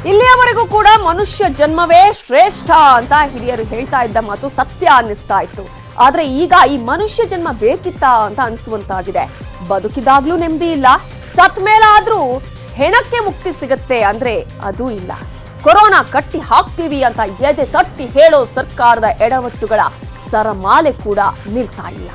ಇಲ್ಲಿಯವರೆಗೂ ಕೂಡ ಮನುಷ್ಯ ಜನ್ಮವೇ ಶ್ರೇಷ್ಠ ಅಂತ ಹಿರಿಯರು ಹೇಳ್ತಾ ಇದ್ದ ಮಾತು ಸತ್ಯ ಅನ್ನಿಸ್ತಾ ಇತ್ತು. ಆದ್ರೆ ಈಗ ಈ ಮನುಷ್ಯ ಜನ್ಮ ಬೇಕಿತ್ತಾ ಅಂತ ಅನ್ಸುವಂತಾಗಿದೆ. ಬದುಕಿದಾಗ್ಲೂ ನೆಮ್ಮದಿ ಇಲ್ಲ, ಸತ್ ಮೇಲಾದ್ರೂ ಹೆಣಕ್ಕೆ ಮುಕ್ತಿ ಸಿಗತ್ತೆ ಅಂದ್ರೆ ಅದು ಇಲ್ಲ. ಕೊರೋನಾ ಕಟ್ಟಿ ಹಾಕ್ತೀವಿ ಅಂತ ಎದೆ ತಟ್ಟಿ ಹೇಳೋ ಸರ್ಕಾರದ ಎಡವಟ್ಟುಗಳ ಸರಮಾಲೆ ಕೂಡ ನಿಲ್ತಾ ಇಲ್ಲ.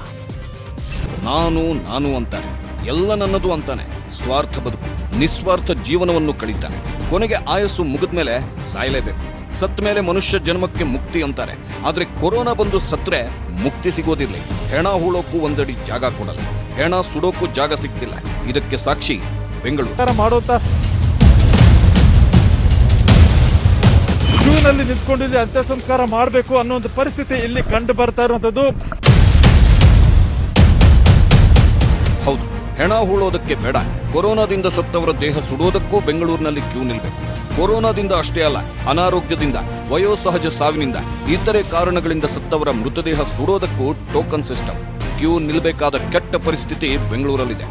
ನಾನು ಅಂತಾನೆ, ಎಲ್ಲ ನನ್ನದು ಅಂತಾನೆ, ಸ್ವಾರ್ಥ ಬದುಕು, ನಿಸ್ವಾರ್ಥ ಜೀವನವನ್ನು ಕಳೀತಾನೆ. ಕೊನೆಗೆ ಆಯಸ್ಸು ಮುಗಿದ್ಮೇಲೆ ಸಾಯಲೇಬೇಕು. ಸತ್ತ ಮೇಲೆ ಮನುಷ್ಯ ಜನ್ಮಕ್ಕೆ ಮುಕ್ತಿ ಅಂತಾರೆ. ಆದ್ರೆ ಕೊರೋನಾ ಬಂದು ಸತ್ರೆ ಮುಕ್ತಿ ಸಿಗೋದಿರ್ಲಿ. ಹೆಣ ಹೂಳೋಕ್ಕೂ ಒಂದಡಿ ಜಾಗ ಕೊಡಲ್ಲ, ಹೆಣ ಸುಡೋಕ್ಕೂ ಜಾಗ ಸಿಗ್ತಿಲ್ಲ. ಇದಕ್ಕೆ ಸಾಕ್ಷಿ ಬೆಂಗಳೂರು. ಮಾಡೋತ ಕ್ಯೂನಲ್ಲಿ ನಿಂತ್ಕೊಂಡು ಇಲ್ಲಿ ಅಂತ್ಯ ಸಂಸ್ಕಾರ ಮಾಡಬೇಕು ಅನ್ನೋ ಒಂದು ಪರಿಸ್ಥಿತಿ ಇಲ್ಲಿ ಕಂಡು ಬರ್ತಾ ಇರುವಂತದ್ದು. ಹೌದು, ಹೆಣ ಹೂಳೋದಕ್ಕೆ ಬೇಡ, ಕೊರೋನಾದಿಂದ ಸತ್ತವರ ದೇಹ ಸುಡೋದಕ್ಕೂ ಬೆಂಗಳೂರಿನಲ್ಲಿ ಕ್ಯೂ ನಿಲ್ಬೇಕು. ಕೊರೋನಾದಿಂದ ಅಷ್ಟೇ ಅಲ್ಲ, ಅನಾರೋಗ್ಯದಿಂದ, ವಯೋಸಹಜ ಸಾವಿನಿಂದ, ಇತರೆ ಕಾರಣಗಳಿಂದ ಸತ್ತವರ ಮೃತದೇಹ ಸುಡೋದಕ್ಕೂ ಟೋಕನ್ ಸಿಸ್ಟಮ್. ಕ್ಯೂ ನಿಲ್ಬೇಕಾದ ಕೆಟ್ಟ ಪರಿಸ್ಥಿತಿ ಬೆಂಗಳೂರಲ್ಲಿದೆ.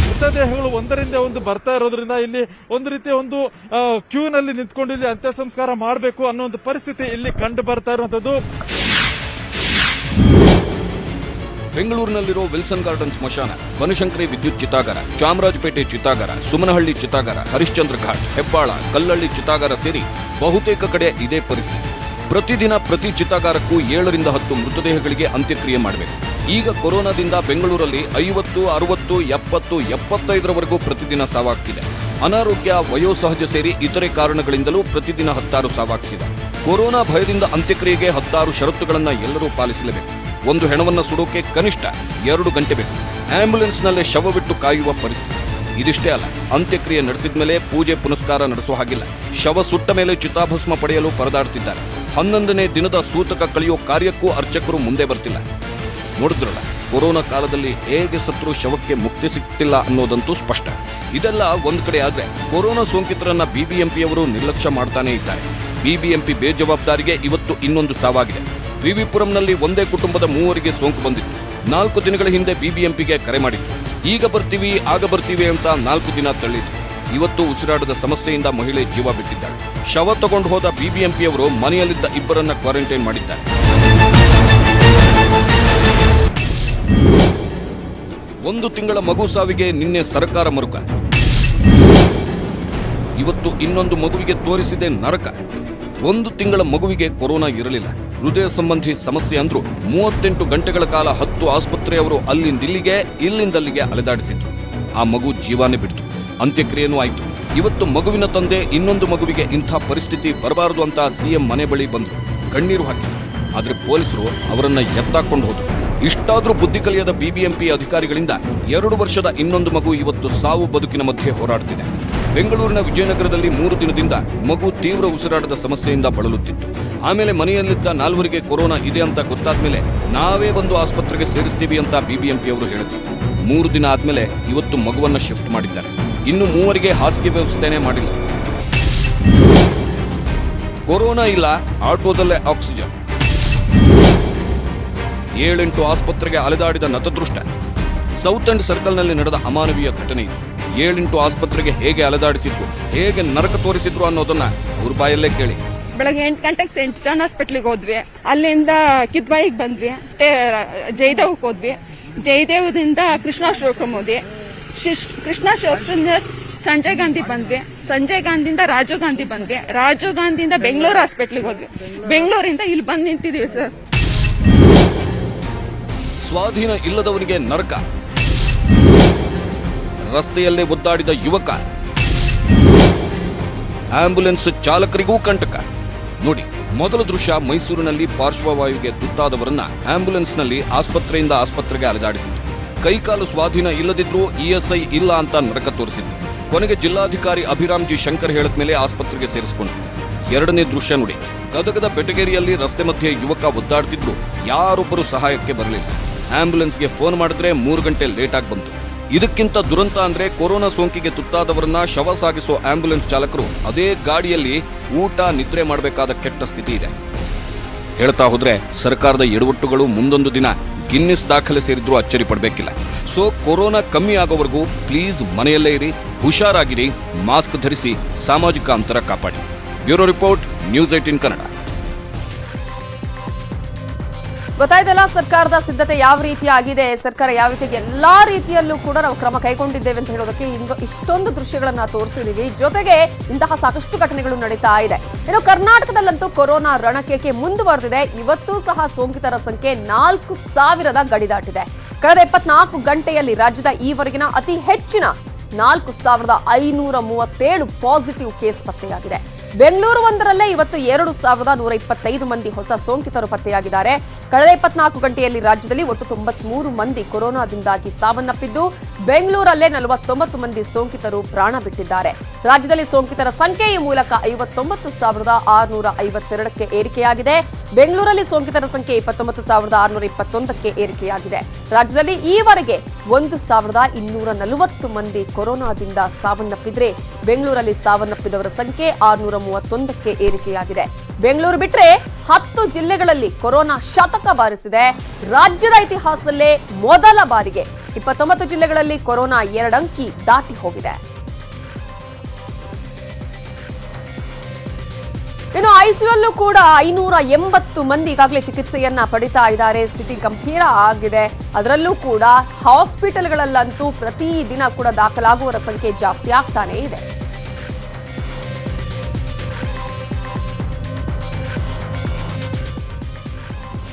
ಮೃತದೇಹಗಳು ಒಂದರಿಂದ ಒಂದು ಬರ್ತಾ ಇರೋದ್ರಿಂದ ಇಲ್ಲಿ ಒಂದು ರೀತಿಯ ಒಂದು ಕ್ಯೂನಲ್ಲಿ ನಿಂತ್ಕೊಂಡು ಇಲ್ಲಿ ಅಂತ್ಯ ಸಂಸ್ಕಾರ ಮಾಡಬೇಕು ಅನ್ನೋ ಒಂದು ಪರಿಸ್ಥಿತಿ ಇಲ್ಲಿ ಕಂಡು ಬರ್ತಾ ಇರುವಂತದ್ದು. ಬೆಂಗಳೂರಿನಲ್ಲಿರೋ ವಿಲ್ಸನ್ ಗಾರ್ಡನ್ ಸ್ಮಶಾನ, ಬನಶಂಕರಿ ವಿದ್ಯುತ್ ಚಿತಾಗಾರ, ಚಾಮರಾಜಪೇಟೆ ಚಿತಾಗಾರ, ಸುಮನಹಳ್ಳಿ ಚಿತಾಗಾರ, ಹರಿಶ್ಚಂದ್ರ ಘಾಟ್, ಹೆಬ್ಬಾಳ, ಕಲ್ಲಳ್ಳಿ ಚಿತಾಗಾರ ಸೇರಿ ಬಹುತೇಕ ಕಡೆ ಇದೇ ಪರಿಸ್ಥಿತಿ. ಪ್ರತಿದಿನ ಪ್ರತಿ ಚಿತಾಗಾರಕ್ಕೂ 7 ರಿಂದ 10 ಮೃತದೇಹಗಳಿಗೆ ಅಂತ್ಯಕ್ರಿಯೆ ಮಾಡಬೇಕು. ಈಗ ಕೊರೋನಾದಿಂದ ಬೆಂಗಳೂರಲ್ಲಿ 50, 60, 70, 75ರವರೆಗೂ ಪ್ರತಿದಿನ ಸಾವಾಗ್ತಿದೆ. ಅನಾರೋಗ್ಯ, ವಯೋಸಹಜ ಸೇರಿ ಇತರೆ ಕಾರಣಗಳಿಂದಲೂ ಪ್ರತಿದಿನ 10 ಸಾವಾಗ್ತಿದೆ. ಕೊರೋನಾ ಭಯದಿಂದ ಅಂತ್ಯಕ್ರಿಯೆಗೆ 10 ಷರತ್ತುಗಳನ್ನು ಎಲ್ಲರೂ ಪಾಲಿಸಲೇಬೇಕು. ಒಂದು ಹೆಣವನ್ನ ಸುಡೋಕೆ ಕನಿಷ್ಠ 2 ಗಂಟೆ ಬೇಕು. ಆಂಬ್ಯುಲೆನ್ಸ್ನಲ್ಲೇ ಶವ ಬಿಟ್ಟು ಕಾಯುವ ಪರಿಸ್ಥಿತಿ. ಇದಿಷ್ಟೇ ಅಲ್ಲ, ಅಂತ್ಯಕ್ರಿಯೆ ನಡೆಸಿದ ಮೇಲೆ ಪೂಜೆ ಪುನಸ್ಕಾರ ನಡೆಸೋ ಹಾಗಿಲ್ಲ. ಶವ ಸುಟ್ಟ ಮೇಲೆ ಚಿತಾಭಸ್ಮ ಪಡೆಯಲು ಪರದಾಡ್ತಿದ್ದಾರೆ. 11ನೇ ದಿನದ ಸೂತಕ ಕಳೆಯೋ ಕಾರ್ಯಕ್ಕೂ ಅರ್ಚಕರು ಮುಂದೆ ಬರ್ತಿಲ್ಲ. ನೋಡಿದ್ರಲ್ಲ, ಕೊರೋನಾ ಕಾಲದಲ್ಲಿ ಹೇಗೆ ಸತ್ರು ಶವಕ್ಕೆ ಮುಕ್ತಿ ಸಿಗ್ತಿಲ್ಲ ಅನ್ನೋದಂತೂ ಸ್ಪಷ್ಟ. ಇದೆಲ್ಲ ಒಂದ್ ಕಡೆ ಆದ್ರೆ, ಕೊರೋನಾ ಸೋಂಕಿತರನ್ನ ಬಿಬಿಎಂಪಿಯವರು ನಿರ್ಲಕ್ಷ್ಯ ಮಾಡ್ತಾನೆ ಇದ್ದಾರೆ. ಬಿಬಿಎಂಪಿ ಬೇಜವಾಬ್ದಾರಿಗೆ ಇವತ್ತು ಇನ್ನೊಂದು ಸಾವಾಗಿದೆ. ವಿವಿಪುರಂನಲ್ಲಿ ಒಂದೇ ಕುಟುಂಬದ 3 ಸೋಂಕು ಬಂದಿತ್ತು. 4 ದಿನಗಳ ಹಿಂದೆ ಬಿಬಿಎಂಪಿಗೆ ಕರೆ ಮಾಡಿತ್ತು. ಈಗ ಬರ್ತೀವಿ, ಆಗ ಬರ್ತೀವಿ ಅಂತ 4 ದಿನ ತಳ್ಳಿದ್ರು. ಇವತ್ತು ಉಸಿರಾಟದ ಸಮಸ್ಯೆಯಿಂದ ಮಹಿಳೆ ಜೀವ ಬಿಟ್ಟಿದ್ದಾಳೆ. ಶವ ತಗೊಂಡು ಹೋದ ಬಿಬಿಎಂಪಿಯವರು ಮನೆಯಲ್ಲಿದ್ದ 2ರನ್ನ ಕ್ವಾರಂಟೈನ್ ಮಾಡಿದ್ದಾರೆ. ಒಂದು ತಿಂಗಳ ಮಗು ಸಾವಿಗೆ ನಿನ್ನೆ ಸರ್ಕಾರ ಮರುಕ. ಇವತ್ತು ಇನ್ನೊಂದು ಮಗುವಿಗೆ ತೋರಿಸಿದೆ ನರಕ. 1 ತಿಂಗಳ ಮಗುವಿಗೆ ಕೊರೋನಾ ಇರಲಿಲ್ಲ. ಹೃದಯ ಸಂಬಂಧಿ ಸಮಸ್ಯೆ ಅಂದ್ರು 38 ಗಂಟೆಗಳ ಕಾಲ 10 ಆಸ್ಪತ್ರೆಯವರು ಅಲ್ಲಿಂದಿಲ್ಲಿಗೆ, ಇಲ್ಲಿಂದಲ್ಲಿಗೆ ಅಲೆದಾಡಿಸಿದ್ರು. ಆ ಮಗು ಜೀವಾನೇ ಬಿಡ್ತು. ಅಂತ್ಯಕ್ರಿಯೆನೂ ಆಯ್ತು. ಇವತ್ತು ಮಗುವಿನ ತಂದೆ ಇನ್ನೊಂದು ಮಗುವಿಗೆ ಇಂಥ ಪರಿಸ್ಥಿತಿ ಬರಬಾರದು ಅಂತ ಸಿಎಂ ಮನೆ ಬಳಿ ಬಂದ್ರು, ಕಣ್ಣೀರು ಹಾಕಿದ್ರು. ಆದ್ರೆ ಪೊಲೀಸರು ಅವರನ್ನ ಎತ್ತಾಕೊಂಡು ಹೋದ್ರು. ಇಷ್ಟಾದ್ರೂ ಬುದ್ಧಿ ಕಲಿಯದ ಬಿಬಿಎಂಪಿ ಅಧಿಕಾರಿಗಳಿಂದ 2 ವರ್ಷದ ಇನ್ನೊಂದು ಮಗು ಇವತ್ತು ಸಾವು ಬದುಕಿನ ಮಧ್ಯೆ ಹೋರಾಡ್ತಿದೆ. ಬೆಂಗಳೂರಿನ ವಿಜಯನಗರದಲ್ಲಿ 3 ದಿನದಿಂದ ಮಗು ತೀವ್ರ ಉಸಿರಾಟದ ಸಮಸ್ಯೆಯಿಂದ ಬಳಲುತ್ತಿತ್ತು. ಆಮೇಲೆ ಮನೆಯಲ್ಲಿದ್ದ 4 ಕೊರೋನಾ ಇದೆ ಅಂತ ಗೊತ್ತಾದ್ಮೇಲೆ ನಾವೇ ಬಂದು ಆಸ್ಪತ್ರೆಗೆ ಸೇರಿಸ್ತೀವಿ ಅಂತ ಬಿಬಿಎಂಪಿಯವರು ಹೇಳಿದ್ರು. 3 ದಿನ ಆದ್ಮೇಲೆ ಇವತ್ತು ಮಗುವನ್ನ ಶಿಫ್ಟ್ ಮಾಡಿದ್ದಾರೆ. ಇನ್ನು 3 ಹಾಸಿಗೆ ವ್ಯವಸ್ಥೆನೇ ಮಾಡಿಲ್ಲ. ಕೊರೋನಾ ಇಲ್ಲ, ಆಟೋದಲ್ಲೇ ಆಕ್ಸಿಜನ್. 7-8 ಆಸ್ಪತ್ರೆಗೆ ಅಲೆದಾಡಿದ ನತದೃಷ್ಟ. ಸೌತ್ ಅಂಡ್ ಸರ್ಕಲ್ನಲ್ಲಿ ನಡೆದ ಅಮಾನವೀಯ ಘಟನೆ ಇದು. 7-8 ಆಸ್ಪತ್ರೆಗೆ ಹೇಗೆ ಅಲೆದಾಡಿಸಿದ್ರು, ಹೇಗೆ ನರಕ ತೋರಿಸಿದ್ರು ಅನ್ನೋದನ್ನ ಅವ್ರ ಬಾಯಲ್ಲೇ ಕೇಳಿ. ಬೆಳಗ್ಗೆ 8 ಗಂಟೆಗೆ ಸೆಂಟ್ ಜಾನ್ ಹಾಸ್ಪಿಟ್ಲಿಗೆ ಹೋದ್ವಿ. ಅಲ್ಲಿಂದ ಕಿದ್ವಾಯಿಗೆ ಬಂದ್ವಿ. ಜಯದೇವ್ಗೆ ಹೋದ್ವಿ. ಜಯದೇವದಿಂದ ಕೃಷ್ಣಾಶ್ರಮಕ್ಕೆ ಹೋದ್ವಿ. ಕೃಷ್ಣಾಶ್ರಮದಿಂದ ಸಂಜಯ್ ಗಾಂಧಿ ಬಂದ್ವಿ. ಸಂಜಯ್ ಗಾಂಧಿಯಿಂದ ರಾಜೀವ್ ಗಾಂಧಿ ಬಂದ್ವಿ. ರಾಜೀವ್ ಗಾಂಧಿಯಿಂದ ಬೆಂಗಳೂರು ಹಾಸ್ಪಿಟ್ಲಿಗೆ ಹೋದ್ವಿ. ಬೆಂಗಳೂರಿಂದ ಇಲ್ಲಿ ಬಂದು ನಿಂತಿದೀವಿ ಸರ್. ಸ್ವಾಧೀನ ಇಲ್ಲದವನಿಗೆ ನರಕ. ರಸ್ತೆಯಲ್ಲೇ ಒದ್ದಾಡಿದ ಯುವಕ. ಆಂಬ್ಯುಲೆನ್ಸ್ ಚಾಲಕರಿಗೂ ಕಂಟಕ. ನೋಡಿ, ಮೊದಲ ದೃಶ್ಯ ಮೈಸೂರಿನಲ್ಲಿ ಪಾರ್ಶ್ವವಾಯುಗೆ ತುತ್ತಾದವರನ್ನ ಆಂಬ್ಯುಲೆನ್ಸ್ನಲ್ಲಿ ಆಸ್ಪತ್ರೆಯಿಂದ ಆಸ್ಪತ್ರೆಗೆ ಅಲೆದಾಡಿಸಿದ್ರು. ಕೈಕಾಲು ಸ್ವಾಧೀನ ಇಲ್ಲದಿದ್ರೂ ಇಎಸ್ಐ ಇಲ್ಲ ಅಂತ ನರಕ ತೋರಿಸಿದ್ರು. ಕೊನೆಗೆ ಜಿಲ್ಲಾಧಿಕಾರಿ ಅಭಿರಾಮ್ ಜಿ ಶಂಕರ್ ಹೇಳಿದ ಮೇಲೆ ಆಸ್ಪತ್ರೆಗೆ ಸೇರಿಸಿಕೊಂಡ್ರು. 2ನೇ ದೃಶ್ಯ ನೋಡಿ, ಗದಗದ ಬೆಟಗೇರಿಯಲ್ಲಿ ರಸ್ತೆ ಮಧ್ಯೆ ಯುವಕ ಒದ್ದಾಡ್ತಿದ್ರು. ಯಾರೊಬ್ಬರು ಸಹಾಯಕ್ಕೆ ಬರಲಿಲ್ಲ. ಆಂಬ್ಯುಲೆನ್ಸ್ಗೆ ಫೋನ್ ಮಾಡಿದ್ರೆ 3 ಗಂಟೆ ಲೇಟ್ ಆಗಿ ಬಂತು. ಇದಕ್ಕಿಂತ ದುರಂತ ಅಂದ್ರೆ, ಕೊರೋನಾ ಸೋಂಕಿಗೆ ತುತ್ತಾದವರನ್ನ ಶವ ಸಾಗಿಸೋ ಆಂಬ್ಯುಲೆನ್ಸ್ ಚಾಲಕರು ಅದೇ ಗಾಡಿಯಲ್ಲಿ ಊಟ ನಿದ್ರೆ ಮಾಡಬೇಕಾದ ಕೆಟ್ಟ ಸ್ಥಿತಿ ಇದೆ. ಹೇಳ್ತಾ ಹೋದ್ರೆ ಸರ್ಕಾರದ ಎಡವಟ್ಟುಗಳು ಮುಂದೊಂದು ದಿನ ಗಿನ್ನಿಸ್ ದಾಖಲೆ ಸೇರಿದ್ರೂ ಅಚ್ಚರಿ ಪಡಬೇಕಿಲ್ಲ. ಸೊ ಕೊರೋನಾ ಕಮ್ಮಿ ಆಗೋವರೆಗೂ ಪ್ಲೀಸ್ ಮನೆಯಲ್ಲೇ ಇರಿ, ಹುಷಾರಾಗಿರಿ, ಮಾಸ್ಕ್ ಧರಿಸಿ, ಸಾಮಾಜಿಕ ಅಂತರ ಕಾಪಾಡಿ. Bureau report, news 18 Kannada. ಗೊತ್ತಾಯ್ತಲ್ಲ ಸರ್ಕಾರದ ಸಿದ್ಧತೆ ಯಾವ ರೀತಿ ಆಗಿದೆ, ಸರ್ಕಾರ ಯಾವ ರೀತಿಗೆ ಎಲ್ಲಾ ರೀತಿಯಲ್ಲೂ ಕೂಡ ನಾವು ಕ್ರಮ ಕೈಗೊಂಡಿದ್ದೇವೆ ಅಂತ ಹೇಳೋದಕ್ಕೆ ಇಷ್ಟೊಂದು ದೃಶ್ಯಗಳನ್ನ ತೋರಿಸಿದೀವಿ. ಜೊತೆಗೆ ಇಂತಹ ಸಾಕಷ್ಟು ಘಟನೆಗಳು ನಡೀತಾ ಇದೆ. ಇನ್ನು ಕರ್ನಾಟಕದಲ್ಲಂತೂ ಕೊರೋನಾ ರಣಕೇಕೆ ಮುಂದುವರೆದಿದೆ. ಇವತ್ತೂ ಸಹ ಸೋಂಕಿತರ ಸಂಖ್ಯೆ 4,000 ಗಡಿ ದಾಟಿದೆ. ಕಳೆದ 24 ಗಂಟೆಯಲ್ಲಿ ರಾಜ್ಯದ ಈವರೆಗಿನ ಅತಿ ಹೆಚ್ಚಿನ 4,537 ಪಾಸಿಟಿವ್ ಕೇಸ್ ಪತ್ತೆಯಾಗಿದೆ. ಬೆಂಗಳೂರು ಒಂದರಲ್ಲೇ ಇವತ್ತು 2,125 ಮಂದಿ ಹೊಸ ಸೋಂಕಿತರು ಪತ್ತೆಯಾಗಿದ್ದಾರೆ. ಕಳೆದ 24 ಗಂಟೆಯಲ್ಲಿ ರಾಜ್ಯದಲ್ಲಿ ಒಟ್ಟು 93 ಮಂದಿ ಕೊರೋನಾದಿಂದಾಗಿ ಸಾವನ್ನಪ್ಪಿದ್ದು, ಬೆಂಗಳೂರಲ್ಲೇ 49 ಮಂದಿ ಸೋಂಕಿತರು ಪ್ರಾಣ ಬಿಟ್ಟಿದ್ದಾರೆ. ರಾಜ್ಯದಲ್ಲಿ ಸೋಂಕಿತರ ಸಂಖ್ಯೆ ಈ ಮೂಲಕ 59,652ಕ್ಕೆ ಏರಿಕೆಯಾಗಿದೆ. ಬೆಂಗಳೂರಲ್ಲಿ ಸೋಂಕಿತರ ಸಂಖ್ಯೆ 29,621ಕ್ಕೆ ಏರಿಕೆಯಾಗಿದೆ. ರಾಜ್ಯದಲ್ಲಿ ಈವರೆಗೆ 1,240 ಮಂದಿ ಕೊರೋನಾದಿಂದ ಸಾವನ್ನಪ್ಪಿದ್ರೆ, ಬೆಂಗಳೂರಲ್ಲಿ ಸಾವನ್ನಪ್ಪಿದವರ ಸಂಖ್ಯೆ 631ಕ್ಕೆ ಏರಿಕೆಯಾಗಿದೆ. ಬೆಂಗಳೂರು ಬಿಟ್ಟರೆ 10 ಜಿಲ್ಲೆಗಳಲ್ಲಿ ಕೊರೋನಾ ಶತಕ ಬಾರಿಸಿದೆ. ರಾಜ್ಯದ ಇತಿಹಾಸದಲ್ಲೇ ಮೊದಲ ಬಾರಿಗೆ 29 ಜಿಲ್ಲೆಗಳಲ್ಲಿ ಕೊರೋನಾ 2 ಅಂಕಿ ದಾಟಿ ಹೋಗಿದೆ. ಇನ್ನು ಐಸಿಯುಲ್ಲೂ ಕೂಡ 580 ಮಂದಿ ಈಗಾಗಲೇ ಚಿಕಿತ್ಸೆಯನ್ನ ಪಡಿತಾ ಇದ್ದಾರೆ. ಸ್ಥಿತಿ ಗಂಭೀರ ಆಗಿದೆ. ಅದರಲ್ಲೂ ಕೂಡ ಹಾಸ್ಪಿಟಲ್ಗಳಲ್ಲಂತೂ ಪ್ರತಿದಿನ ಕೂಡ ದಾಖಲಾಗುವವರ ಸಂಖ್ಯೆ ಜಾಸ್ತಿ ಆಗ್ತಾನೇ ಇದೆ.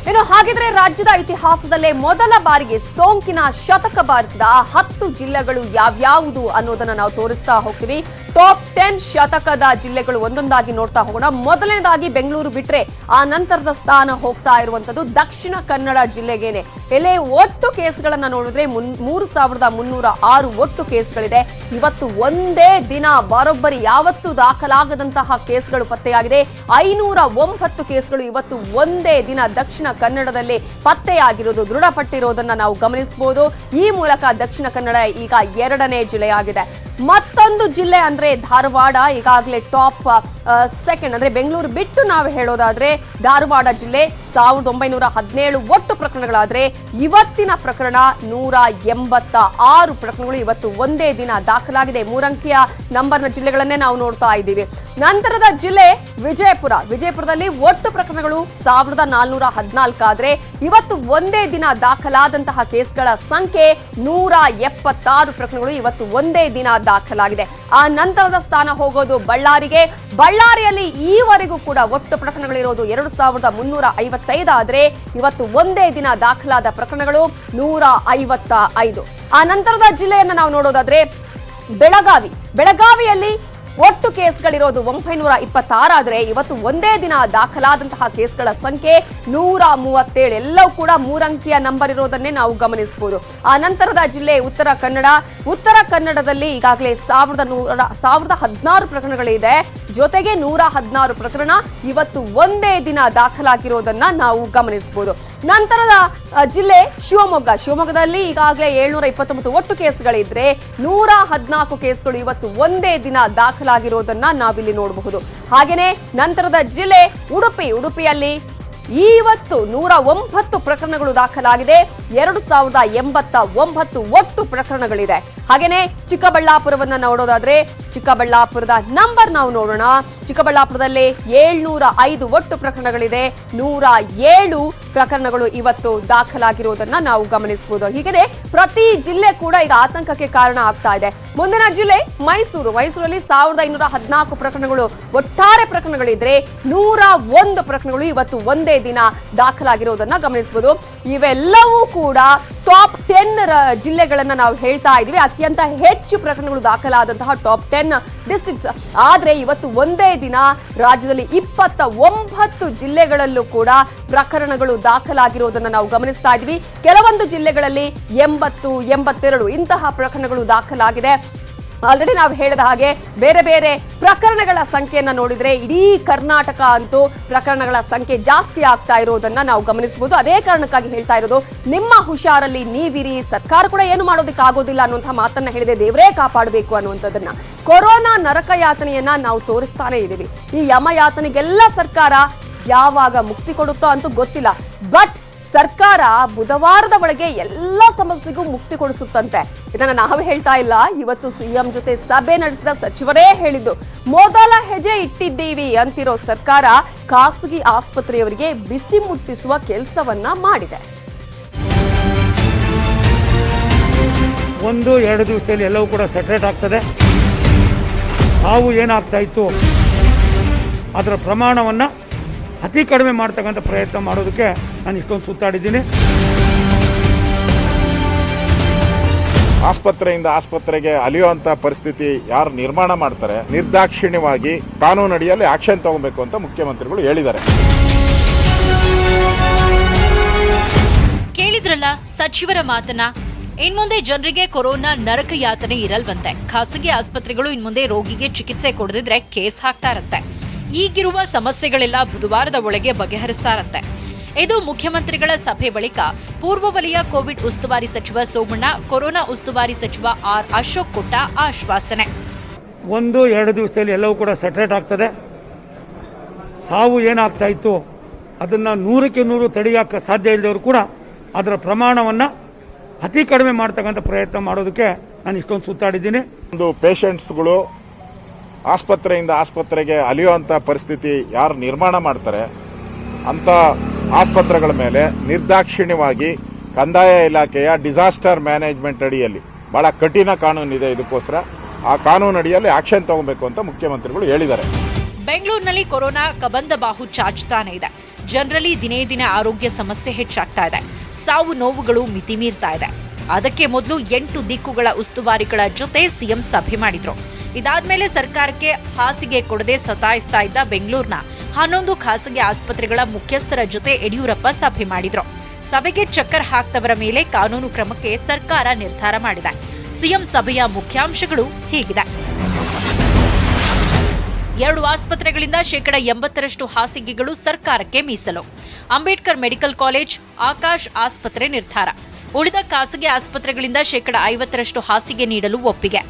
ಇನ್ನು ಹಾಗಿದ್ರೆ ರಾಜ್ಯದ ಇತಿಹಾಸದಲ್ಲೇ ಮೊದಲ ಬಾರಿಗೆ ಸೋಂಕಿನ ಶತಕ ಬಾರಿಸಿದ 10 ಜಿಲ್ಲೆಗಳು ಯಾವ್ಯಾವುದು ಅನ್ನೋದನ್ನ ನಾವು ತೋರಿಸ್ತಾ ಹೋಗ್ತೀವಿ. ಟಾಪ್ 10 ಶತಕದ ಜಿಲ್ಲೆಗಳು ಒಂದೊಂದಾಗಿ ನೋಡ್ತಾ ಹೋಗೋಣ. ಮೊದಲನೇದಾಗಿ ಬೆಂಗಳೂರು ಬಿಟ್ರೆ ಆ ನಂತರದ ಸ್ಥಾನ ಹೋಗ್ತಾ ಇರುವಂತದ್ದು ದಕ್ಷಿಣ ಕನ್ನಡ ಜಿಲ್ಲೆಗೇನೆ. ಇಲ್ಲಿ ಒಟ್ಟು ಕೇಸ್ಗಳನ್ನ ನೋಡಿದ್ರೆ 3,306 ಒಟ್ಟು ಕೇಸ್ಗಳಿದೆ. ಇವತ್ತು ಒಂದೇ ದಿನ ಬರೋಬ್ಬರಿ ಯಾವತ್ತೂ ದಾಖಲಾಗದಂತಹ ಕೇಸ್ಗಳು ಪತ್ತೆಯಾಗಿದೆ. 509 ಕೇಸ್ಗಳು ಇವತ್ತು ಒಂದೇ ದಿನ ದಕ್ಷಿಣ ಕನ್ನಡದಲ್ಲಿ ಪತ್ತೆಯಾಗಿರೋದು, ದೃಢಪಟ್ಟಿರೋದನ್ನ ನಾವು ಗಮನಿಸಬಹುದು. ಈ ಮೂಲಕ ದಕ್ಷಿಣ ಕನ್ನಡ ಈಗ 2ನೇ ಜಿಲ್ಲೆಯಾಗಿದೆ. ಮತ್ತೊಂದು ಜಿಲ್ಲೆ ಅಂದ್ರೆ ಧಾರವಾಡ ಈಗಾಗಲೇ ಟಾಪ್ ಸೆಕೆಂಡ್. ಅಂದ್ರೆ ಬೆಂಗಳೂರು ಬಿಟ್ಟು ನಾವು ಹೇಳೋದಾದ್ರೆ ಧಾರವಾಡ ಜಿಲ್ಲೆ 1917 ಒಟ್ಟು ಪ್ರಕರಣಗಳಾದ್ರೆ ಇವತ್ತಿನ ಪ್ರಕರಣ 186 ಪ್ರಕರಣಗಳು ಇವತ್ತು ಒಂದೇ ದಿನ ದಾಖಲಾಗಿದೆ. 3 ಅಂಕಿಯ ನಂಬರ್ನ ಜಿಲ್ಲೆಗಳನ್ನೇ ನಾವು ನೋಡ್ತಾ ಇದ್ದೀವಿ. ನಂತರದ ಜಿಲ್ಲೆ ವಿಜಯಪುರ. ವಿಜಯಪುರದಲ್ಲಿ ಒಟ್ಟು ಪ್ರಕರಣಗಳು 1414 ಆದ್ರೆ ಇವತ್ತು ಒಂದೇ ದಿನ ದಾಖಲಾದಂತಹ ಕೇಸ್ಗಳ ಸಂಖ್ಯೆ 176 ಪ್ರಕರಣಗಳು ಇವತ್ತು ಒಂದೇ ದಿನ ದಾಖಲಾಗಿದೆ. ಆ ನಂತರದ ಸ್ಥಾನ ಹೋಗೋದು ಬಳ್ಳಾರಿಗೆ. ಬಳ್ಳಾರಿಯಲ್ಲಿ ಈವರೆಗೂ ಕೂಡ ಒಟ್ಟು ಪ್ರಕರಣಗಳಿರೋದು 2,355 ಆದ್ರೆ ಇವತ್ತು ಒಂದೇ ದಿನ ದಾಖಲಾದ ಪ್ರಕರಣಗಳು 155. ಆ ನಂತರದ ಜಿಲ್ಲೆಯನ್ನ ನಾವು ನೋಡೋದಾದ್ರೆ ಬೆಳಗಾವಿ. ಬೆಳಗಾವಿಯಲ್ಲಿ ಒಟ್ಟು ಕೇಸ್ಗಳಿರೋದು 926 ಆದ್ರೆ ಇವತ್ತು ಒಂದೇ ದಿನ ದಾಖಲಾದಂತಹ ಕೇಸ್ಗಳ ಸಂಖ್ಯೆ 137. ಎಲ್ಲವೂ ಕೂಡ 3 ಅಂಕಿಯ ನಂಬರ್ ಇರೋದನ್ನೇ ನಾವು ಗಮನಿಸಬಹುದು. ಆ ನಂತರದ ಜಿಲ್ಲೆ ಉತ್ತರ ಕನ್ನಡ. ಉತ್ತರ ಕನ್ನಡದಲ್ಲಿ ಈಗಾಗಲೇ 1,016 ಪ್ರಕರಣಗಳಿದೆ. ಜೊತೆಗೆ 116 ಪ್ರಕರಣ ಇವತ್ತು ಒಂದೇ ದಿನ ದಾಖಲಾಗಿರೋದನ್ನ ನಾವು ಗಮನಿಸಬಹುದು. ನಂತರದ ಜಿಲ್ಲೆ ಶಿವಮೊಗ್ಗ. ಶಿವಮೊಗ್ಗದಲ್ಲಿ ಈಗಾಗಲೇ 729 ಒಟ್ಟು ಕೇಸ್ಗಳಿದ್ರೆ 114 ಕೇಸ್ಗಳು ಇವತ್ತು ಒಂದೇ ದಿನ ದಾಖಲಾಗಿರೋದನ್ನ ನಾವಿಲ್ಲಿ ನೋಡಬಹುದು. ಹಾಗೇನೆ ನಂತರದ ಜಿಲ್ಲೆ ಉಡುಪಿ. ಉಡುಪಿಯಲ್ಲಿ ಇವತ್ತು 109 ಪ್ರಕರಣಗಳು ದಾಖಲಾಗಿದೆ. 2,089 ಒಟ್ಟು ಪ್ರಕರಣಗಳಿದೆ. ಹಾಗೇನೆ ಚಿಕ್ಕಬಳ್ಳಾಪುರವನ್ನ ನೋಡೋದಾದ್ರೆ ಚಿಕ್ಕಬಳ್ಳಾಪುರದ ನಂಬರ್ ನಾವು ನೋಡೋಣ. ಚಿಕ್ಕಬಳ್ಳಾಪುರದಲ್ಲಿ 705 ಒಟ್ಟು ಪ್ರಕರಣಗಳಿದೆ. 107 ಪ್ರಕರಣಗಳು ಇವತ್ತು ದಾಖಲಾಗಿರೋದನ್ನ ನಾವು ಗಮನಿಸಬಹುದು. ಹೀಗೆ ಪ್ರತಿ ಜಿಲ್ಲೆ ಕೂಡ ಈಗ ಆತಂಕಕ್ಕೆ ಕಾರಣ ಆಗ್ತಾ ಇದೆ. ಮುಂದಿನ ಜಿಲ್ಲೆ ಮೈಸೂರು. ಮೈಸೂರಲ್ಲಿ 1,514 ಪ್ರಕರಣಗಳು ಒಟ್ಟಾರೆ ಪ್ರಕರಣಗಳಿದ್ರೆ 101 ಪ್ರಕರಣಗಳು ಇವತ್ತು ಒಂದೇ ದಿನ ದಾಖಲಾಗಿರೋದನ್ನ ಗಮನಿಸಬಹುದು. ಇವೆಲ್ಲವೂ ಕೂಡ ಟಾಪ್ 10 ಜಿಲ್ಲೆಗಳನ್ನ ನಾವು ಹೇಳ್ತಾ ಇದೀವಿ. ಅತ್ಯಂತ ಹೆಚ್ಚು ಪ್ರಕರಣಗಳು ದಾಖಲಾದಂತಹ ಟಾಪ್ 10 ಡಿಸ್ಟ್ರಿಕ್ಟ್ಸ್. ಆದ್ರೆ ಇವತ್ತು ಒಂದೇ ದಿನ ರಾಜ್ಯದಲ್ಲಿ 29 ಜಿಲ್ಲೆಗಳಲ್ಲೂ ಕೂಡ ಪ್ರಕರಣಗಳು ದಾಖಲಾಗಿರೋದನ್ನ ನಾವು ಗಮನಿಸ್ತಾ ಇದೀವಿ. ಕೆಲವೊಂದು ಜಿಲ್ಲೆಗಳಲ್ಲಿ 80, 82 ಇಂತಹ ಪ್ರಕರಣಗಳು ದಾಖಲಾಗಿದೆ. ಆಲ್ರೆಡಿ ನಾವು ಹೇಳಿದ ಹಾಗೆ ಬೇರೆ ಬೇರೆ ಪ್ರಕರಣಗಳ ಸಂಖ್ಯೆಯನ್ನ ನೋಡಿದ್ರೆ ಇಡೀ ಕರ್ನಾಟಕ ಅಂತೂ ಪ್ರಕರಣಗಳ ಸಂಖ್ಯೆ ಜಾಸ್ತಿ ಆಗ್ತಾ ಇರೋದನ್ನ ನಾವು ಗಮನಿಸಬಹುದು. ಅದೇ ಕಾರಣಕ್ಕಾಗಿ ಹೇಳ್ತಾ ಇರೋದು, ನಿಮ್ಮ ಹುಷಾರಲ್ಲಿ ನೀವಿರಿ, ಸರ್ಕಾರ ಕೂಡ ಏನು ಮಾಡೋದಕ್ಕೆ ಆಗೋದಿಲ್ಲ ಅನ್ನುವಂತಹ ಮಾತನ್ನ ಹೇಳಿದೆ, ದೇವರೇ ಕಾಪಾಡಬೇಕು ಅನ್ನುವಂಥದ್ದನ್ನ. ಕೊರೋನಾ ನರಕ ಯಾತನೆಯನ್ನ ನಾವು ತೋರಿಸ್ತಾನೆ ಇದ್ದೀವಿ. ಈ ಯಮ ಯಾತನೆಗೆಲ್ಲ ಸರ್ಕಾರ ಯಾವಾಗ ಮುಕ್ತಿ ಕೊಡುತ್ತೋ ಅಂತೂ ಗೊತ್ತಿಲ್ಲ. ಬಟ್ ಸರ್ಕಾರ ಬುಧವಾರದ ಒಳಗೆ ಎಲ್ಲ ಸಮಸ್ಯೆಗೂ ಮುಕ್ತಿ ಕೊಡಿಸುತ್ತಂತೆ. ಇದನ್ನ ನಾವು ಹೇಳ್ತಾ ಇಲ್ಲ, ಇವತ್ತು ಸಿಎಂ ಜೊತೆ ಸಭೆ ನಡೆಸಿದ ಸಚಿವರೇ ಹೇಳಿದ್ದು. ಮೊದಲ ಹೆಜ್ಜೆ ಇಟ್ಟಿದ್ದೀವಿ ಅಂತಿರೋ ಸರ್ಕಾರ ಖಾಸಗಿ ಆಸ್ಪತ್ರೆಯವರಿಗೆ ಬಿಸಿ ಮುಟ್ಟಿಸುವ ಕೆಲಸವನ್ನ ಮಾಡಿದೆ. 1-2 ದಿವಸದಲ್ಲಿ ಎಲ್ಲವೂ ಕೂಡ ಸೆಟ್ರೇಟ್ ಆಗ್ತದೆ. ಸಾವು ಏನಾಗ್ತಾ ಇತ್ತು ಅದರ ಪ್ರಮಾಣವನ್ನು ಅತಿ ಕಡಿಮೆ ಮಾಡ್ತಕ್ಕಂಥ ಪ್ರಯತ್ನ ಮಾಡೋದಕ್ಕೆ ನಾನು ಇಷ್ಟೊಂದು ಸುತ್ತಾಡಿದ್ದೀನಿ. ಆಸ್ಪತ್ರೆಯಿಂದ ಆಸ್ಪತ್ರೆಗೆ ಅಲಿಯುವಂತ ಪರಿಸ್ಥಿತಿ ಯಾರು ನಿರ್ಮಾಣ ಮಾಡ್ತಾರೆ, ನಿರ್ದಾಕ್ಷಿಣ್ಯವಾಗಿ ಕಾನೂನು ಅಡಿಯಲ್ಲಿ ಆಕ್ಷನ್ ತಗೋಬೇಕು ಅಂತ ಮುಖ್ಯಮಂತ್ರಿಗಳು ಹೇಳಿದ್ದಾರೆ. ಕೇಳಿದ್ರಲ್ಲ ಸಚಿವರ ಮಾತನ್ನ. ಇನ್ಮುಂದೆ ಜನರಿಗೆ ಕೊರೋನಾ ನರಕ ಯಾತನೆ ಇರಲ್ವಂತೆ. ಖಾಸಗಿ ಆಸ್ಪತ್ರೆಗಳು ಇನ್ಮುಂದೆ ರೋಗಿಗೆ ಚಿಕಿತ್ಸೆ ಕೊಡದಿದ್ರೆ ಕೇಸ್ ಹಾಕ್ತಾರಂತೆ. ಈಗಿರುವ ಸಮಸ್ಯೆಗಳೆಲ್ಲ ಬುಧವಾರದ ಒಳಗೆ ಬಗೆಹರಿಸ್ತಾರಂತೆ. ಇದು ಮುಖ್ಯಮಂತ್ರಿಗಳ ಸಭೆ ಬಳಿಕ ಪೂರ್ವ ವಲಯ ಕೋವಿಡ್ ಉಸ್ತುವಾರಿ ಸಚಿವ ಸೋಮಣ್ಣ, ಕೊರೋನಾ ಉಸ್ತುವಾರಿ ಸಚಿವ ಆರ್ ಅಶೋಕ್ ಕೊಟ್ಟ ಆಶ್ವಾಸನೆ. 1-2 ದಿವಸದಲ್ಲಿ ಎಲ್ಲವೂ ಕೂಡ ಸೆಟ್ರೇಟ್ ಆಗ್ತದೆ. ಸಾವು ಏನಾಗ್ತಾ ಇತ್ತು ಅದನ್ನು 100ಕ್ಕೆ 100 ತಡೆಯಕ್ಕೆ ಸಾಧ್ಯ ಇಲ್ಲದವರು ಕೂಡ ಅದರ ಪ್ರಮಾಣವನ್ನು ಅತಿ ಕಡಿಮೆ ಮಾಡ್ತಕ್ಕಂಥ ಪ್ರಯತ್ನ ಮಾಡೋದಕ್ಕೆ ನಾನು ಇಷ್ಟೊಂದು ಸುತ್ತಾಡಿದ್ದೀನಿ. ಒಂದು ಪೇಷಂಟ್ಸ್ಗಳು ಆಸ್ಪತ್ರೆಯಿಂದ ಆಸ್ಪತ್ರೆಗೆ ಅಲಿಯುವಂತ ಪರಿಸ್ಥಿತಿ ಯಾರು ನಿರ್ಮಾಣ ಮಾಡ್ತಾರೆ ಅಂತ ಆಸ್ಪತ್ರೆಗಳ ಮೇಲೆ ನಿರ್ದಾಕ್ಷಿಣ್ಯವಾಗಿ ಕಂದಾಯ ಇಲಾಖೆಯ ಡಿಸಾಸ್ಟರ್ ಮ್ಯಾನೇಜ್ಮೆಂಟ್ ಅಡಿಯಲ್ಲಿ ಬಹಳ ಕಠಿಣ ಕಾನೂನಿದೆ. ಇದಕ್ಕೋಸ್ಕರ ಆ ಕಾನೂನು ಅಡಿಯಲ್ಲಿ ಆಕ್ಷನ್ ತಗೋಬೇಕು ಅಂತ ಮುಖ್ಯಮಂತ್ರಿಗಳು ಹೇಳಿದ್ದಾರೆ. ಬೆಂಗಳೂರಿನಲ್ಲಿ ಕೊರೋನಾ ಕಬಂದ ಬಾಹು ಚಾಚ್ತಾನೆ ಇದೆ. ಜನರಲ್ಲಿ ದಿನೇ ದಿನೇ ಆರೋಗ್ಯ ಸಮಸ್ಯೆ ಹೆಚ್ಚಾಗ್ತಾ ಇದೆ. ಸಾವು ನೋವುಗಳು ಮಿತಿ ಮೀರ್ತಾ ಇದೆ. ಅದಕ್ಕೆ ಮೊದಲು 8 ದಿಕ್ಕುಗಳ ಉಸ್ತುವಾರಿಗಳ ಜೊತೆ ಸಿಎಂ ಸಭೆ ಮಾಡಿದ್ರು. ಇದಾದ್ಮೇಲೆ ಸರ್ಕಾರಕ್ಕೆ ಹಾಸಿಗೆ ಕೊಡದೆ ಸತಾಯಿಸ್ತಾ ಇದ್ದ ಬೆಂಗಳೂರಿನ 11 ಖಾಸಗಿ ಆಸ್ಪತ್ರೆಗಳ ಮುಖ್ಯಸ್ಥರ ಜೊತೆ ಯಡಿಯೂರಪ್ಪ ಸಭೆ ಮಾಡಿದ್ರು. ಸಭೆಗೆ ಚಕ್ಕರ್ ಹಾಕ್ತವರ ಮೇಲೆ ಕಾನೂನು ಕ್ರಮಕ್ಕೆ ಸರ್ಕಾರ ನಿರ್ಧಾರ ಮಾಡಿದೆ. ಸಿಎಂ ಸಭೆಯ ಮುಖ್ಯಾಂಶಗಳು ಹೀಗಿದೆ. 2 ಆಸ್ಪತ್ರೆಗಳಿಂದ 80% ಹಾಸಿಗೆಗಳು ಸರ್ಕಾರಕ್ಕೆ ಮೀಸಲು. ಅಂಬೇಡ್ಕರ್ ಮೆಡಿಕಲ್ ಕಾಲೇಜ್, ಆಕಾಶ್ ಆಸ್ಪತ್ರೆ ನಿರ್ಧಾರ. ಉಳಿದ ಖಾಸಗಿ ಆಸ್ಪತ್ರೆಗಳಿಂದ 50% ಹಾಸಿಗೆ ನೀಡಲು ಒಪ್ಪಿಗೆ.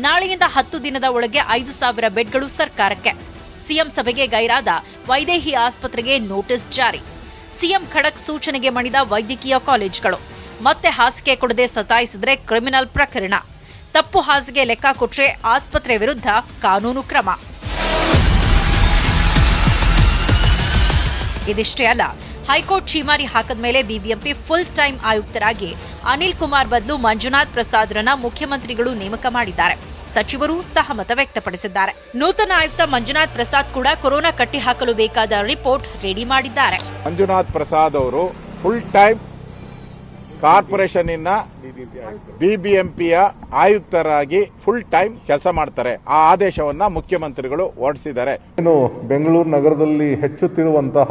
ನಾಳೆಯಿಂದ 10 ದಿನದ ಒಳಗೆ 5,000 ಬೆಡ್ಗಳು ಸರ್ಕಾರಕ್ಕೆ. ಸಿಎಂ ಸಭೆಗೆ ಗೈರಾದ ವೈದೇಹಿ ಆಸ್ಪತ್ರೆಗೆ ನೋಟಿಸ್ ಜಾರಿ. ಸಿಎಂ ಖಡಕ್ ಸೂಚನೆಗೆ ಮಣಿದ ವೈದ್ಯಕೀಯ ಕಾಲೇಜುಗಳು. ಮತ್ತೆ ಹಾಸಿಗೆ ಕೊಡದೆ ಸತಾಯಿಸಿದ್ರೆ ಕ್ರಿಮಿನಲ್ ಪ್ರಕರಣ. ತಪ್ಪು ಹಾಸಿಗೆ ಲೆಕ್ಕ ಕೊಟ್ರೆ ಆಸ್ಪತ್ರೆ ವಿರುದ್ಧ ಕಾನೂನು ಕ್ರಮ. ಇದಿಷ್ಟೇ ಅಲ್ಲ, ಹೈಕೋರ್ಟ್ ಛೀಮಾರಿ ಹಾಕದ ಮೇಲೆ ಬಿಬಿಎಂಪಿ ಫುಲ್ ಟೈಮ್ ಆಯುಕ್ತರಾಗಿ ಅನಿಲ್ ಕುಮಾರ್ ಬದಲು ಮಂಜುನಾಥ್ ಪ್ರಸಾದ್ರನ್ನ ಮುಖ್ಯಮಂತ್ರಿಗಳು ನೇಮಕ ಮಾಡಿದ್ದಾರೆ. ಸಚಿವರು ಸಹಮತ ವ್ಯಕ್ತಪಡಿಸಿದ್ದಾರೆ. ನೂತನ ಆಯುಕ್ತ ಮಂಜುನಾಥ್ ಪ್ರಸಾದ್ ಕೂಡ ಕೊರೋನಾ ಕಟ್ಟಿ ಹಾಕಲು ಬೇಕಾದ ರಿಪೋರ್ಟ್ ರೆಡಿ ಮಾಡಿದ್ದಾರೆ. ಮಂಜುನಾಥ್ ಪ್ರಸಾದ್ ಅವರು ಫುಲ್ ಟೈಮ್ ಕಾರ್ಪೊರೇಷನ್ ಬಿಬಿಎಂಪಿಯ ಆಯುಕ್ತರಾಗಿ ಫುಲ್ ಟೈಮ್ ಕೆಲಸ ಮಾಡ್ತಾರೆ. ಆ ಆದೇಶವನ್ನ ಮುಖ್ಯಮಂತ್ರಿಗಳು ಹೊರಡಿಸಿದ್ದಾರೆ. ಇನ್ನು ಬೆಂಗಳೂರು ನಗರದಲ್ಲಿ ಹೆಚ್ಚುತ್ತಿರುವಂತಹ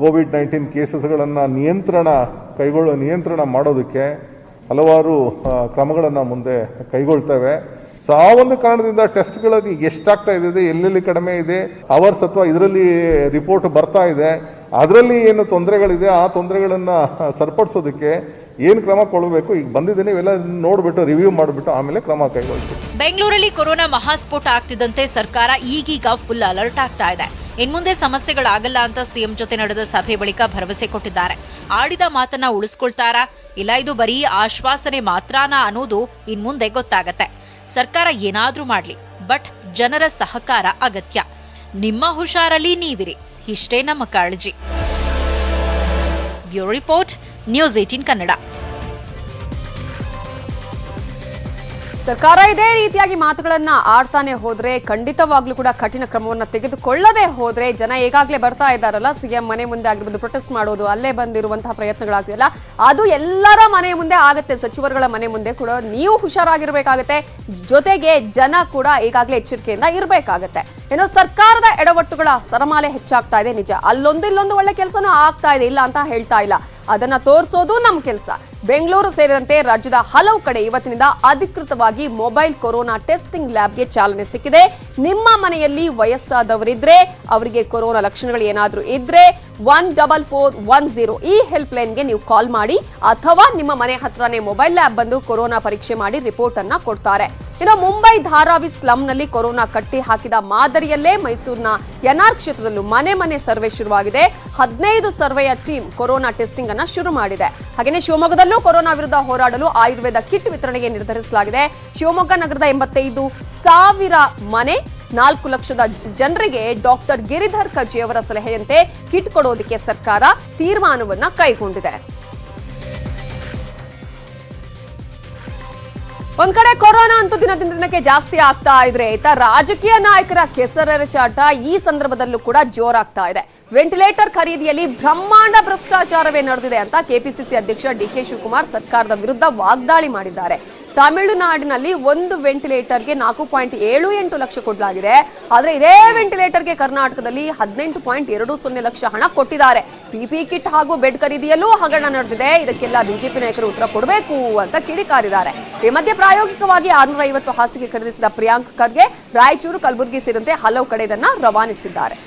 ಕೋವಿಡ್-19 ಕೇಸಸ್ಗಳನ್ನು ನಿಯಂತ್ರಣ ಮಾಡೋದಕ್ಕೆ ಹಲವಾರು ಕ್ರಮಗಳನ್ನು ಮುಂದೆ ಕೈಗೊಳ್ತೇವೆ. ಸಾವೊಂದು ಕಾರಣದಿಂದ ಟೆಸ್ಟ್ಗಳಲ್ಲಿ ಎಷ್ಟಾಗ್ತಾ ಇದೆ, ಎಲ್ಲೆಲ್ಲಿ ಕಡಿಮೆ ಇದೆ, ಅವರ್ಸ್ ಅಥವಾ ಇದರಲ್ಲಿ ರಿಪೋರ್ಟ್ ಬರ್ತಾ ಇದೆ, ಅದರಲ್ಲಿ ಏನು ತೊಂದರೆಗಳಿದೆ ಆ ತೊಂದರೆಗಳನ್ನ ಸರಿಪಡಿಸೋದಕ್ಕೆ ಏನು ಕ್ರಮ ಕೊಡಬೇಕು ಈಗ ಬಂದಿದ್ದೇನೆ, ಇವೆಲ್ಲ ನೋಡ್ಬಿಟ್ಟು ರಿವ್ಯೂ ಮಾಡಿಬಿಟ್ಟು ಆಮೇಲೆ ಕ್ರಮ ಕೈಗೊಳ್ತೀವಿ. ಬೆಂಗಳೂರಲ್ಲಿ ಕೊರೋನಾ ಮಹಾಸ್ಫೋಟ ಆಗ್ತಿದ್ದಂತೆ ಸರ್ಕಾರ ಈಗೀಗ ಫುಲ್ ಅಲರ್ಟ್ ಆಗ್ತಾ ಇದೆ. ಇನ್ಮುಂದೆ ಸಮಸ್ಯೆಗಳಾಗಲ್ಲ ಅಂತ ಸಿಎಂ ಜೊತೆ ನಡೆದ ಸಭೆ ಬಳಿಕ ಭರವಸೆ ಕೊಟ್ಟಿದ್ದಾರೆ. ಆಡಿದ ಮಾತನ್ನ ಉಳಿಸ್ಕೊಳ್ತಾರಾ ಇಲ್ಲ ಇದು ಬರೀ ಆಶ್ವಾಸನೆ ಮಾತ್ರನಾ ಅನ್ನೋದು ಇನ್ಮುಂದೆ ಗೊತ್ತಾಗತ್ತೆ. ಸರ್ಕಾರ ಏನಾದ್ರೂ ಮಾಡ್ಲಿ, ಬಟ್ ಜನರ ಸಹಕಾರ ಅಗತ್ಯ. ನಿಮ್ಮ ಹುಷಾರಲ್ಲಿ ನೀವಿರಿ, ಇಷ್ಟೇ ನಮ್ಮ ಕಾಳಜಿ. Bureau report, news 18 Kannada. ಸರ್ಕಾರ ಇದೇ ರೀತಿಯಾಗಿ ಮಾತುಗಳನ್ನ ಆಡ್ತಾನೆ ಹೋದ್ರೆ, ಖಂಡಿತವಾಗ್ಲೂ ಕೂಡ ಕಠಿಣ ಕ್ರಮವನ್ನ ತೆಗೆದುಕೊಳ್ಳದೆ ಹೋದ್ರೆ, ಜನ ಈಗಾಗಲೇ ಬರ್ತಾ ಇದ್ದಾರಲ್ಲ ಸಿಎಂ ಮನೆ ಮುಂದೆ ಆಗಿರ್ಬೋದು ಪ್ರೊಟೆಸ್ಟ್ ಮಾಡೋದು, ಅಲ್ಲೇ ಬಂದಿರುವಂತಹ ಪ್ರಯತ್ನಗಳಾಗ್ತಿದೆಯಲ್ಲ, ಅದು ಎಲ್ಲರ ಮನೆ ಮುಂದೆ ಆಗತ್ತೆ. ಸಚಿವರುಗಳ ಮನೆ ಮುಂದೆ ಕೂಡ ನೀವು ಹುಷಾರಾಗಿರ್ಬೇಕಾಗತ್ತೆ. ಜೊತೆಗೆ ಜನ ಕೂಡ ಈಗಾಗಲೇ ಎಚ್ಚರಿಕೆಯಿಂದ ಇರಬೇಕಾಗತ್ತೆ. ಏನೋ ಸರ್ಕಾರದ ಎಡವಟ್ಟುಗಳ ಸರಮಾಲೆ ಹೆಚ್ಚಾಗ್ತಾ ಇದೆ ನಿಜ. ಅಲ್ಲೊಂದು ಇಲ್ಲೊಂದು ಒಳ್ಳೆ ಕೆಲಸನೂ ಆಗ್ತಾ ಇದೆ, ಇಲ್ಲ ಅಂತ ಹೇಳ್ತಾ ಇಲ್ಲ. ಅದನ್ನ ತೋರಿಸೋದು ನಮ್ಮ ಕೆಲಸ. ಬೆಂಗಳೂರು ಸೇರಿದಂತೆ ರಾಜ್ಯದ ಹಲವು ಕಡೆ ಇವತ್ತಿನಿಂದ ಅಧಿಕೃತವಾಗಿ ಮೊಬೈಲ್ ಕೊರೋನಾ ಟೆಸ್ಟಿಂಗ್ ಲ್ಯಾಬ್ಗೆ ಚಾಲನೆ ಸಿಕ್ಕಿದೆ. ನಿಮ್ಮ ಮನೆಯಲ್ಲಿ ವಯಸ್ಸಾದವರಿದ್ರೆ, ಅವರಿಗೆ ಕೊರೋನಾ ಲಕ್ಷಣಗಳು ಏನಾದರೂ ಇದ್ರೆ 14410 ಈ ಹೆಲ್ಪ್ ಲೈನ್ಗೆ ನೀವು ಕಾಲ್ ಮಾಡಿ, ಅಥವಾ ನಿಮ್ಮ ಮನೆ ಹತ್ರನೇ ಮೊಬೈಲ್ ಲ್ಯಾಬ್ ಬಂದು ಕೊರೋನಾ ಪರೀಕ್ಷೆ ಮಾಡಿ ರಿಪೋರ್ಟ್ ಅನ್ನ ಕೊಡ್ತಾರೆ. ಇನ್ನು ಮುಂಬೈ ಧಾರಾವಿ ಸ್ಲಂನಲ್ಲಿ ಕೊರೋನಾ ಕಟ್ಟಿ ಹಾಕಿದ ಮಾದರಿಯಲ್ಲೇ ಮೈಸೂರಿನ ಎನ್ಆರ್ ಕ್ಷೇತ್ರದಲ್ಲೂ ಮನೆ ಮನೆ ಸರ್ವೆ ಶುರುವಾಗಿದೆ. 15 ಸರ್ವೆಯ ಟೀಮ್ ಕೊರೋನಾ ಟೆಸ್ಟಿಂಗ್ ಅನ್ನ ಶುರು ಮಾಡಿದೆ. ಹಾಗೆಯೇ ಶಿವಮೊಗ್ಗದಲ್ಲೂ ಕೊರೋನಾ ವಿರುದ್ಧ ಹೋರಾಡಲು ಆಯುರ್ವೇದ ಕಿಟ್ ವಿತರಣೆಗೆ ನಿರ್ಧರಿಸಲಾಗಿದೆ. ಶಿವಮೊಗ್ಗ ನಗರದ 85,000 ಮನೆ 4 ಲಕ್ಷದ ಜನರಿಗೆ ಡಾಕ್ಟರ್ ಗಿರಿಧರ್ ಕಜಿ ಅವರ ಸಲಹೆಯಂತೆ ಕಿಟ್ ಕೊಡೋದಕ್ಕೆ ಸರ್ಕಾರ ತೀರ್ಮಾನವನ್ನ ಕೈಗೊಂಡಿದೆ. ಒಂದ್ ಕಡೆ ಕೊರೋನಾ ಅಂತೂ ದಿನದಿಂದ ದಿನಕ್ಕೆ ಜಾಸ್ತಿ ಆಗ್ತಾ ಇದ್ರೆ ರಾಜಕೀಯ ನಾಯಕರ ಕೆಸರೆರಚಾಟ ಈ ಸಂದರ್ಭದಲ್ಲೂ ಕೂಡ ಜೋರಾಗ್ತಾ ಇದೆ. ವೆಂಟಿಲೇಟರ್ ಖರೀದಿಯಲ್ಲಿ ಬ್ರಹ್ಮಾಂಡ ಭ್ರಷ್ಟಾಚಾರವೇ ನಡೆದಿದೆ ಅಂತ ಕೆಪಿಸಿಸಿ ಅಧ್ಯಕ್ಷ ಡಿಕೆ ಶಿವಕುಮಾರ್ ಸರ್ಕಾರದ ವಿರುದ್ಧ ವಾಗ್ದಾಳಿ ಮಾಡಿದ್ದಾರೆ. ತಮಿಳುನಾಡಿನಲ್ಲಿ ಒಂದು ವೆಂಟಿಲೇಟರ್ಗೆ 4.78 ಲಕ್ಷ ಕೊಡಲಾಗಿದೆ. ಆದರೆ ಇದೇ ವೆಂಟಿಲೇಟರ್ಗೆ ಕರ್ನಾಟಕದಲ್ಲಿ 18.20 ಲಕ್ಷ ಹಣ ಕೊಟ್ಟಿದ್ದಾರೆ. ಪಿಪಿ ಕಿಟ್ ಹಾಗೂ ಬೆಡ್ ಖರೀದಿಯಲ್ಲೂ ಹಗರಣ ನಡೆದಿದೆ. ಇದಕ್ಕೆಲ್ಲ ಬಿಜೆಪಿ ನಾಯಕರು ಉತ್ತರ ಕೊಡಬೇಕು ಅಂತ ಕಿಡಿಕಾರಿದ್ದಾರೆ. ಈ ಮಧ್ಯೆ ಪ್ರಾಯೋಗಿಕವಾಗಿ 650 ಹಾಸಿಗೆ ಖರೀದಿಸಿದ ಪ್ರಿಯಾಂಕ್ ಖರ್ಗೆ ರಾಯಚೂರು, ಕಲಬುರಗಿ ಸೇರಿದಂತೆ ಹಲವು ಕಡೆ ಇದನ್ನ ರವಾನಿಸಿದ್ದಾರೆ.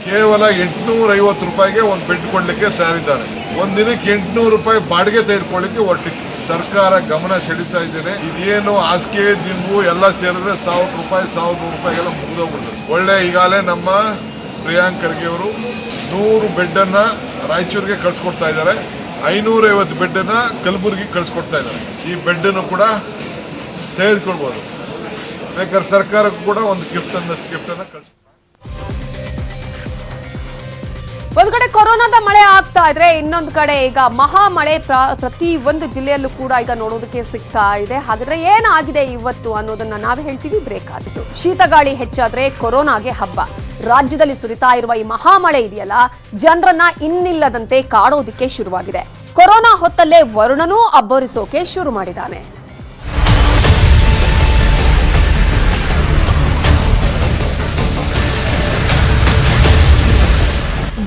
ಕೇವಲ 850 ರೂಪಾಯಿಗೆ ಒಂದು ಬೆಡ್ ಕೊಡ್ಲಿಕ್ಕೆ ತಯಾರಿದ್ದಾರೆ. ಒಂದಿನಕ್ಕೆ 800 ರೂಪಾಯಿ ಬಾಡಿಗೆ ತೆಗೆದುಕೊಳ್ಳಿಕ್ಕೆ ಹೊರಟಿತ್ತು. ಸರ್ಕಾರ ಗಮನ ಸೆಳೀತಾ ಇದ್ದೇನೆ. ಇದೇನು ಹಾಸಿಗೆ ದಿಂಬು ಎಲ್ಲ ಸೇರಿದ್ರೆ 1000 ರೂಪಾಯಿ 1100 ರೂಪಾಯಿಗೆಲ್ಲ ಮುಗಿದೋಗ್ಬಿಡ್ತದೆ. ಒಳ್ಳೆ ಈಗಾಗಲೇ ನಮ್ಮ ಪ್ರಿಯಾಂಕ್ ಖರ್ಗೆ ಅವರು 100 ಬೆಡ್ ಅನ್ನ ರಾಯಚೂರಿಗೆ ಕಳ್ಸಿಕೊಡ್ತಾ ಇದ್ದಾರೆ. 550 ಬೆಡ್ ಅನ್ನ ಕಲಬುರಗಿಗೆ ಕಳ್ಸಿಕೊಡ್ತಾ ಇದ್ದಾರೆ. ಈ ಬೆಡ್ ಅನ್ನು ಕೂಡ ತೆಗೆದುಕೊಳ್ಬಹುದು. ಬೇಕಾದ್ರೆ ಸರ್ಕಾರಕ್ಕೂ ಕೂಡ ಒಂದು ಗಿಫ್ಟ್ ಅನ್ನ ಕಳ್ಸಿ. ಒಂದು ಕಡೆ ಕೊರೋನಾದ ಮಳೆ ಆಗ್ತಾ ಇದ್ರೆ ಇನ್ನೊಂದು ಕಡೆ ಈಗ ಮಹಾ ಮಳೆ ಪ್ರತಿ ಒಂದು ಜಿಲ್ಲೆಯಲ್ಲೂ ಕೂಡ ಈಗ ನೋಡೋದಕ್ಕೆ ಸಿಗ್ತಾ ಇದೆ. ಹಾಗಾದ್ರೆ ಏನಾಗಿದೆ ಇವತ್ತು ಅನ್ನೋದನ್ನ ನಾವೇ ಹೇಳ್ತೀವಿ. ಬ್ರೇಕ್ ಆಗಿತ್ತು. ಶೀತಗಾಳಿ ಹೆಚ್ಚಾದ್ರೆ ಕೊರೋನಾಗೆ ಹಬ್ಬ. ರಾಜ್ಯದಲ್ಲಿ ಸುರಿತಾ ಇರುವ ಈ ಮಹಾ ಮಳೆ ಇದೆಯಲ್ಲ, ಜನರನ್ನ ಇನ್ನಿಲ್ಲದಂತೆ ಕಾಡೋದಿಕ್ಕೆ ಶುರುವಾಗಿದೆ. ಕೊರೋನಾ ಹೊತ್ತಲ್ಲೇ ವರುಣನೂ ಅಬ್ಬರಿಸೋಕೆ ಶುರು ಮಾಡಿದ್ದಾನೆ.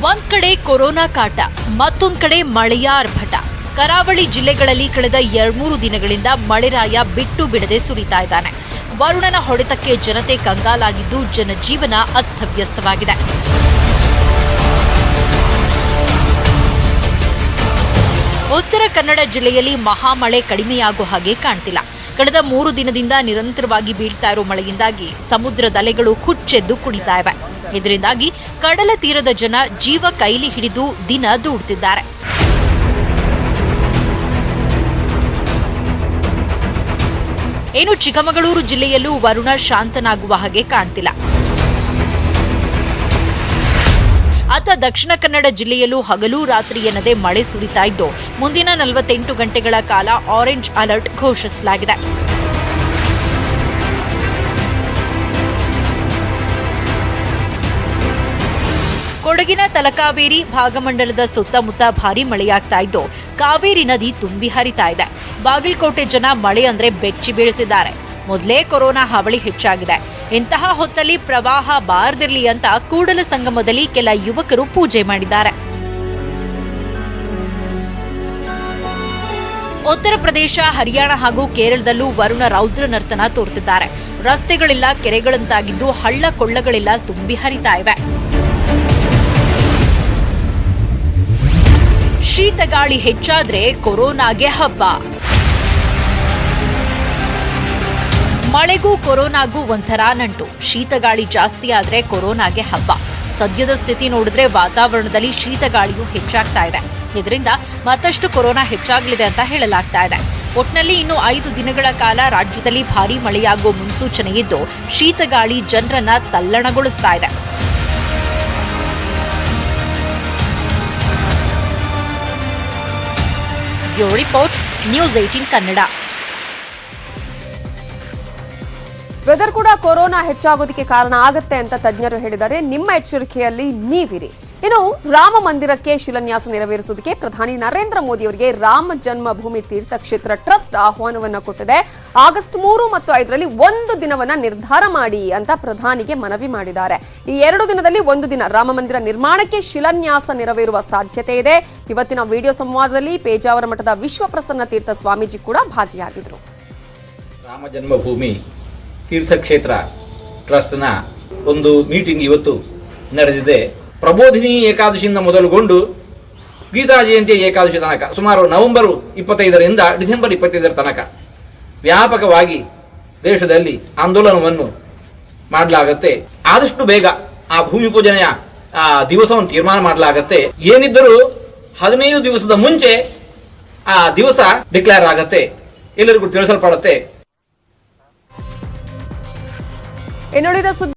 ಒಂದ್ ಕಡೆ ಕೊರೋನಾ ಕಾಟ, ಮತ್ತೊಂದ್ ಕಡೆ ಮಳೆಯ ಆರ್ಭಟ. ಕರಾವಳಿ ಜಿಲ್ಲೆಗಳಲ್ಲಿ ಕಳೆದ 2-3 ದಿನಗಳಿಂದ ಮಳೆರಾಯ ಬಿಟ್ಟು ಬಿಡದೆ ಸುರಿತಾ ಇದ್ದಾನೆ. ವರುಣನ ಹೊಡೆತಕ್ಕೆ ಜನತೆ ಕಂಗಾಲಾಗಿದ್ದು ಜನಜೀವನ ಅಸ್ತವ್ಯಸ್ತವಾಗಿದೆ. ಉತ್ತರ ಕನ್ನಡ ಜಿಲ್ಲೆಯಲ್ಲಿ ಮಹಾಮಳೆ ಕಡಿಮೆಯಾಗೋ ಹಾಗೆ ಕಾಣ್ತಿಲ್ಲ. ಕಳೆದ 3 ದಿನದಿಂದ ನಿರಂತರವಾಗಿ ಬೀಳ್ತಾ ಇರೋ ಮಳೆಯಿಂದಾಗಿ ಸಮುದ್ರದ ಅಲೆಗಳು ಹುಚ್ಚೆದ್ದು ಕುಣಿತಾ ಇವೆ. ಇದರಿಂದಾಗಿ ಕಡಲ ತೀರದ ಜನ ಜೀವ ಕೈಲಿ ಹಿಡಿದು ದಿನ ದೂಡ್ತಿದ್ದಾರೆ. ಏನು ಚಿಕ್ಕಮಗಳೂರು ಜಿಲ್ಲೆಯಲ್ಲೂ ವರುಣ ಶಾಂತನಾಗುವ ಹಾಗೆ ಕಾಣ್ತಿಲ್ಲ. ಅತ್ತ ದಕ್ಷಿಣ ಕನ್ನಡ ಜಿಲ್ಲೆಯಲ್ಲೂ ಹಗಲು ರಾತ್ರಿ ಎನ್ನದೆ ಮಳೆ ಸುರಿತಾ ಇದ್ದು ಮುಂದಿನ 48 ಗಂಟೆಗಳ ಕಾಲ ಆರೆಂಜ್ ಅಲರ್ಟ್ ಘೋಷಿಸಲಾಗಿದೆ. ಕೊಡಗಿನ ತಲಕಾವೇರಿ ಭಾಗಮಂಡಲದ ಸುತ್ತಮುತ್ತ ಭಾರೀ ಮಳೆಯಾಗ್ತಾ ಇದ್ದು ಕಾವೇರಿ ನದಿ ತುಂಬಿ ಹರಿತಾ ಇದೆ. ಬಾಗಲಕೋಟೆ ಜನ ಮಳೆ ಅಂದ್ರೆ ಬೆಚ್ಚಿ ಬೀಳ್ತಿದ್ದಾರೆ. ಮೊದಲೇ ಕೊರೋನಾ ಹಾವಳಿ ಹೆಚ್ಚಾಗಿದೆ. ಇಂತಹ ಹೊತ್ತಲ್ಲಿ ಪ್ರವಾಹ ಬಾರದಿರಲಿ ಅಂತ ಕೂಡಲ ಸಂಗಮದಲ್ಲಿ ಕೆಲ ಯುವಕರು ಪೂಜೆ ಮಾಡಿದ್ದಾರೆ. ಉತ್ತರ ಪ್ರದೇಶ, ಹರಿಯಾಣ ಹಾಗೂ ಕೇರಳದಲ್ಲೂ ವರುಣ ರೌದ್ರ ನರ್ತನ ತೋರ್ತಿದ್ದಾರೆ. ರಸ್ತೆಗಳೆಲ್ಲ ಕೆರೆಗಳಂತಾಗಿದ್ದು ಹಳ್ಳ ಕೊಳ್ಳಗಳೆಲ್ಲ ತುಂಬಿ ಹರಿತಾ ಇವೆ. ಶೀತಗಾಳಿ ಹೆಚ್ಚಾದ್ರೆ ಕೊರೋನಾಗೆ ಹಬ್ಬ. ಮಳೆಗೂ ಕೊರೋನಾಗೂ ಒಂಥರ ನಂಟು. ಶೀತಗಾಳಿ ಜಾಸ್ತಿ ಆದ್ರೆ ಕೊರೋನಾಗೆ ಹಬ್ಬ. ಸದ್ಯದ ಸ್ಥಿತಿ ನೋಡಿದ್ರೆ ವಾತಾವರಣದಲ್ಲಿ ಶೀತಗಾಳಿಯೂ ಹೆಚ್ಚಾಗ್ತಾ ಇದೆ. ಇದರಿಂದ ಮತ್ತಷ್ಟು ಕೊರೋನಾ ಹೆಚ್ಚಾಗಲಿದೆ ಅಂತ ಹೇಳಲಾಗ್ತಾ ಇದೆ. ಒಟ್ನಲ್ಲಿ ಇನ್ನು 5 ದಿನಗಳ ಕಾಲ ರಾಜ್ಯದಲ್ಲಿ ಭಾರೀ ಮಳೆಯಾಗುವ ಮುನ್ಸೂಚನೆ ಇದ್ದು ಶೀತಗಾಳಿ ಜನರನ್ನ ತಲ್ಲಣಗೊಳಿಸ್ತಾ ಇದೆ. Bureau report, news 18 Kannada. Weather ಕೂಡ ಕೊರೋನಾ ಹೆಚ್ಚಾಗೋದಕ್ಕೆ ಕಾರಣ ಆಗುತ್ತೆ ಅಂತ ತಜ್ಞರು ಹೇಳಿದ್ದಾರೆ. ನಿಮ್ಮ ಎಚ್ಚರಿಕೆಯಲ್ಲಿ ನೀವಿರಿ. ಇನ್ನು ರಾಮ ಮಂದಿರಕ್ಕೆ ಶಿಲಾನ್ಯಾಸ ನೆರವೇರಿಸುವುದಕ್ಕೆ ಪ್ರಧಾನಿ ನರೇಂದ್ರ ಮೋದಿ ಅವರಿಗೆ ರಾಮ ಜನ್ಮಭೂಮಿ ತೀರ್ಥಕ್ಷೇತ್ರ ಟ್ರಸ್ಟ್ ಆಹ್ವಾನವನ್ನ ಕೊಟ್ಟಿದೆ. ಆಗಸ್ಟ್ 3 ಮತ್ತು 5ರಲ್ಲಿ ಒಂದು ದಿನವನ್ನ ನಿರ್ಧಾರ ಮಾಡಿ ಅಂತ ಪ್ರಧಾನಿಗೆ ಮನವಿ ಮಾಡಿದ್ದಾರೆ. ಈ 2 ದಿನದಲ್ಲಿ ಒಂದು ದಿನ ರಾಮ ಮಂದಿರ ನಿರ್ಮಾಣಕ್ಕೆ ಶಿಲಾನ್ಯಾಸ ನೆರವೇರುವ ಸಾಧ್ಯತೆ ಇದೆ. ಇವತ್ತಿನ ವಿಡಿಯೋ ಸಂವಾದದಲ್ಲಿ ಪೇಜಾವರ ಮಠದ ವಿಶ್ವಪ್ರಸನ್ನ ತೀರ್ಥ ಸ್ವಾಮೀಜಿ ಕೂಡ ಭಾಗಿಯಾಗಿದ್ರು. ರಾಮ ಜನ್ಮಭೂಮಿ ತೀರ್ಥಕ್ಷೇತ್ರ ಟ್ರಸ್ಟ್ನ ಒಂದು ಮೀಟಿಂಗ್ ಇವತ್ತು ನಡೆದಿದೆ. ಪ್ರಬೋಧಿನಿ ಏಕಾದಶಿಯಿಂದ ಮೊದಲುಗೊಂಡು ಗೀತಾ ಜಯಂತಿ ಏಕಾದಶಿ ತನಕ ಸುಮಾರು ನವೆಂಬರ್ 25ರಿಂದ ಡಿಸೆಂಬರ್ 25ರ ತನಕ ವ್ಯಾಪಕವಾಗಿ ದೇಶದಲ್ಲಿ ಆಂದೋಲನವನ್ನು ಮಾಡಲಾಗತ್ತೆ. ಆದಷ್ಟು ಬೇಗ ಆ ಭೂಮಿ ಪೂಜನೆಯ ದಿವಸವನ್ನು ತೀರ್ಮಾನ ಮಾಡಲಾಗತ್ತೆ. ಏನಿದ್ದರೂ 15 ದಿವಸದ ಮುಂಚೆ ಆ ದಿವಸ ಡಿಕ್ಲೇರ್ ಆಗತ್ತೆ, ಎಲ್ಲರಿಗೂ ತಿಳಿಸಲ್ಪಡುತ್ತೆ. ಇನ್ನುಳಿದ ಸುದ್ದಿ